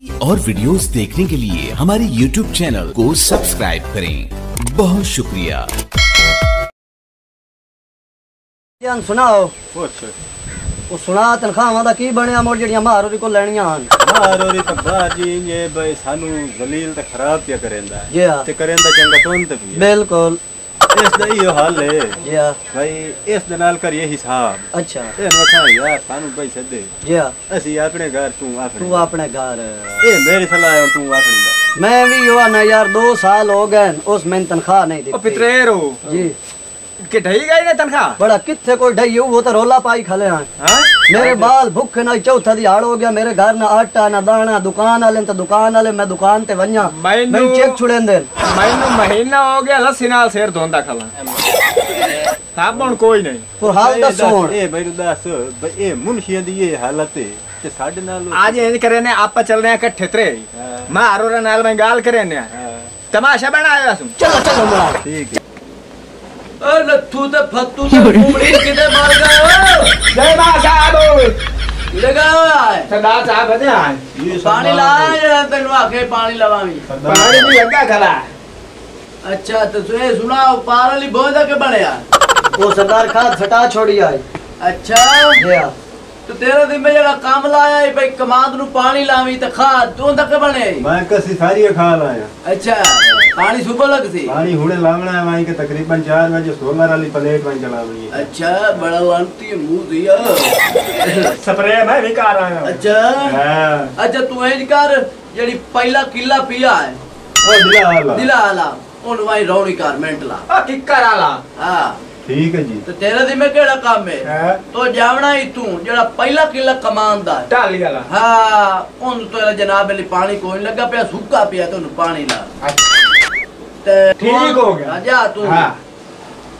और वीडियोस देखने के लिए हमारे YouTube चैनल को सब्सक्राइब करें। बहुत शुक्रिया। सुनाओ वो सुना तनख्वाहां दा की बनया मोड़ जड़ियां मारोरी को लेनियां हन मारोरी तो बाजी ये भाई सानू जलील ते खराब पिया करेंदा जी हां ते करेंदा चंगा तोन ते भी बिल्कुल इस दा यो हाल है जी हां भाई इस दे नाल करिए हिसाब अच्छा ए नखा यार सानू पैसे दे जी हां असि अपने घर तू अपने घर ए मेरी सलाह है तू अपनी दा मैं भी यो ना यार 2 साल हो गए उस में तनख्वाह नहीं दी ओ पितरेरो जी कि ढई गई ना तनख्वाह बड़ा किथे कोई ढई वो तो रोला पाई खले हैं हां मेरे बाल भूखे ना चौथा दिहाड़ हो गया मेरे घर ना आटा ना दाना दुकान वाले तो दुकान वाले मैं दुकान ते वन्या मैं चेक छुड़ें दे मैनू महीना हो गया लस्सी नाल सिर धोंदा खला साबुन कोई नहीं तो हाल दस सुन ए भाई दस भाई ए मुंशियां दी ये हालत है ते साडे नाल आज इंज करे ने आप चल रहे हैं इकट्ठे त्रे मारो रे नाल मैं गाल करे ने तमाशा बनाया सु चलो चलो मुला ठीक है ओ लथू ते फत्तू ते घूमड़ी किते मार गए जय मां साहब लगा है सरदार साहब बने आए ये पानी लाया जरा तेनु आके पानी लवावी पानी भी लगा खला अच्छा तो तुए सुना पार वाली बोझ के बनया वो सरदार खाद छटा छोड़ी आई अच्छा जी हां तो तेरे दिन में जरा काम लाया है भाई कमांद नु पानी लावी ते खाद तू तक बने मैं कसी सारी खा लाया अच्छा पानी सुबह लग सी पानी हुणे लावना है वहीं के तकरीबन 4 बजे सोलर वाली प्लेट में चलावनी है अच्छा बड़ा लांती मुंह दिया स्प्रे मैं भी कर रहा हूं अच्छा हां अच्छा तू इंज कर जेडी पहला किला पिया है ओ दिला आला उन वाई रौनी कारमेंट ला ओ किकर आला हां ठीक है जी तो तेरे दिन में केड़ा काम है तो जावना ही तू जेड़ा पहला किला कमांदा है टाली वाला हां उन तो जनाब ने पानी कोई लगा पे सूखा पिया तो पानी ला ते ठीक हो गया जा तू हां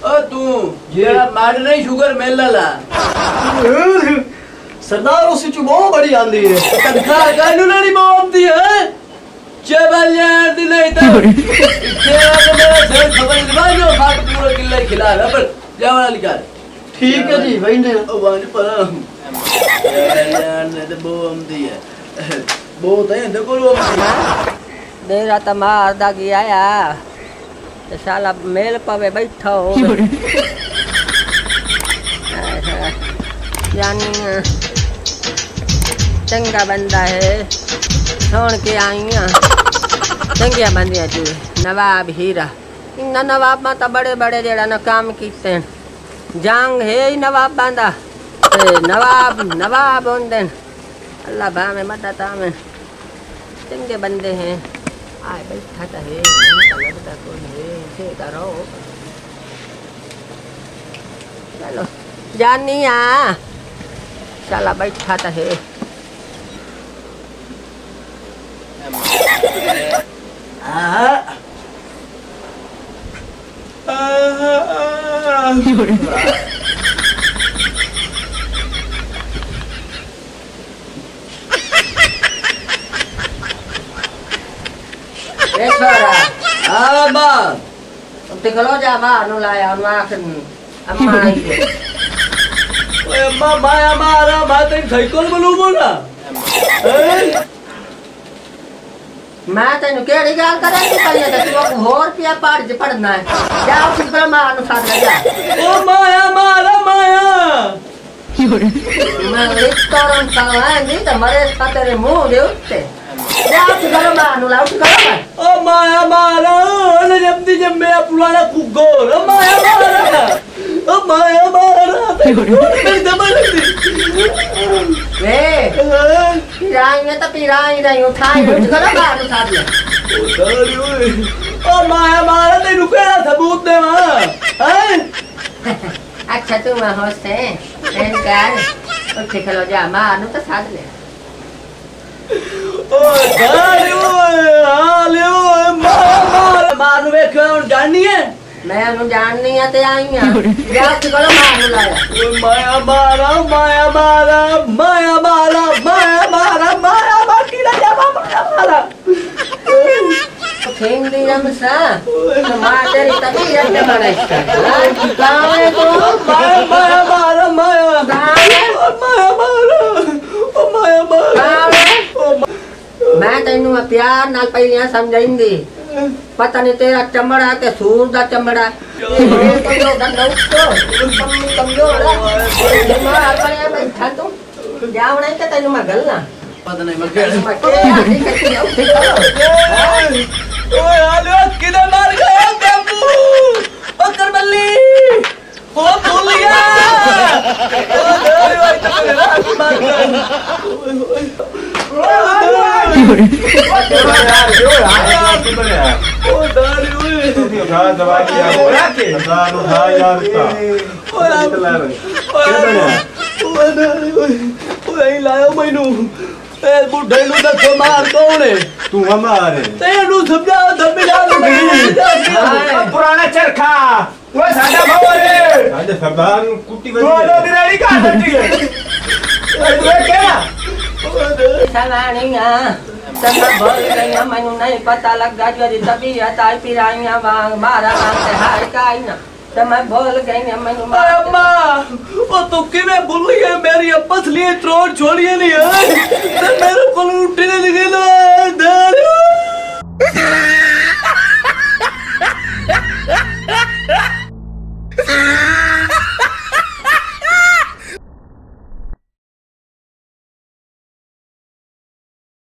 ओ तू जेड़ा मार नहीं शुगर मेल ला सरदार उसी चुबो बड़ी आंदी है तनखा कानू नहीं बोलती है चबल यार दी नहीं तो तेरा तो मेरा सर खबर दिवाई जो फाट पूरा किला खिला रहा पर जावना लिखा ठीक है जी वही ने ओ वानी पर यार ने तो बोम दी है बहुत है देखो लो देरा त मार दा गया या ते साला मेल पवे बैठा हो जानी चंगा बंदा है सुन के आई चंगिया बंदियां तू नवाब हीरा इन नवाब में तो बड़े बड़े जेड़ा ना काम कीते जंग है ही नवाब बांदा नवाब नवाब होंदे अल्लाह भा में मदद में चंगे बंदे हैं आए बैठा तो है लगता कोई है से करो चलो जानी आ चला बैठा तो है खलो जा नु लाया अम्मा आई है अम्मा माया मारा मैं तेरी साइकिल बोलू बोला मैं तेन केड़ी गल करा तू करिया ते तू होर पिया पहाड़ च पड़ना है जा उस पर मां नु साथ ले जा ओ माया मारा माया मैं रेस्टोरेंट का है नहीं तो मरे तेरे मुंह दे उत्ते जा उस पर मां नु ला उस कर ओ माया मारा ने जब मैं पुराना कुगोर ओ माया मारा मेरी दबा लगती वे पिराई तो पिराई नहीं उठाई उठ कर मां नु साथ ले ओ माया मारा तेनू केड़ा सबूत देवा हैं अच्छा तू मैं होस्ट है एन कर उठ खलो जा मां नु तो साथ ले ओ गालियो हालियो मारा मारू वेखो जानी है मैं नु जाननी है ते आई हां जा उठ करो मां नु लाया ओ माया मारा माया मारा माया मारा माया मारा माया बाकी ना जा मारा खेंग दी रमसा मां तेरी तभी रंग बना इसका गाँव है तो माया माया मारा माया गाँव है माया मारा ओ माया मारा मैं तेनू प्यार नाल पहलियां समझाइंदी पता नहीं तेरा चमड़ा ते सूर दा चमड़ा कमजोर बैठा तू जावना ते तेनू मैं गलना पता नहीं मैं केड़े ओए आलो किधर मार गया टेम्पू ओ करबल्ली ओ भूल गया ओ भाई तक रात मार गया पुराना चरखा वो साडा भवर है सरदार कुट्टी तो दी रेडी का सच्ची है तू क्या सवानिया तब बोल गई मैनू नहीं पता लगा जो तबीयत आई पिराइया वांग मारा से हार का आई ना तो मैं बोल गई मैनू अम्मा ओ तू किने भूल गई मेरी पसली चोट छोड़िए नहीं है ते मेरे को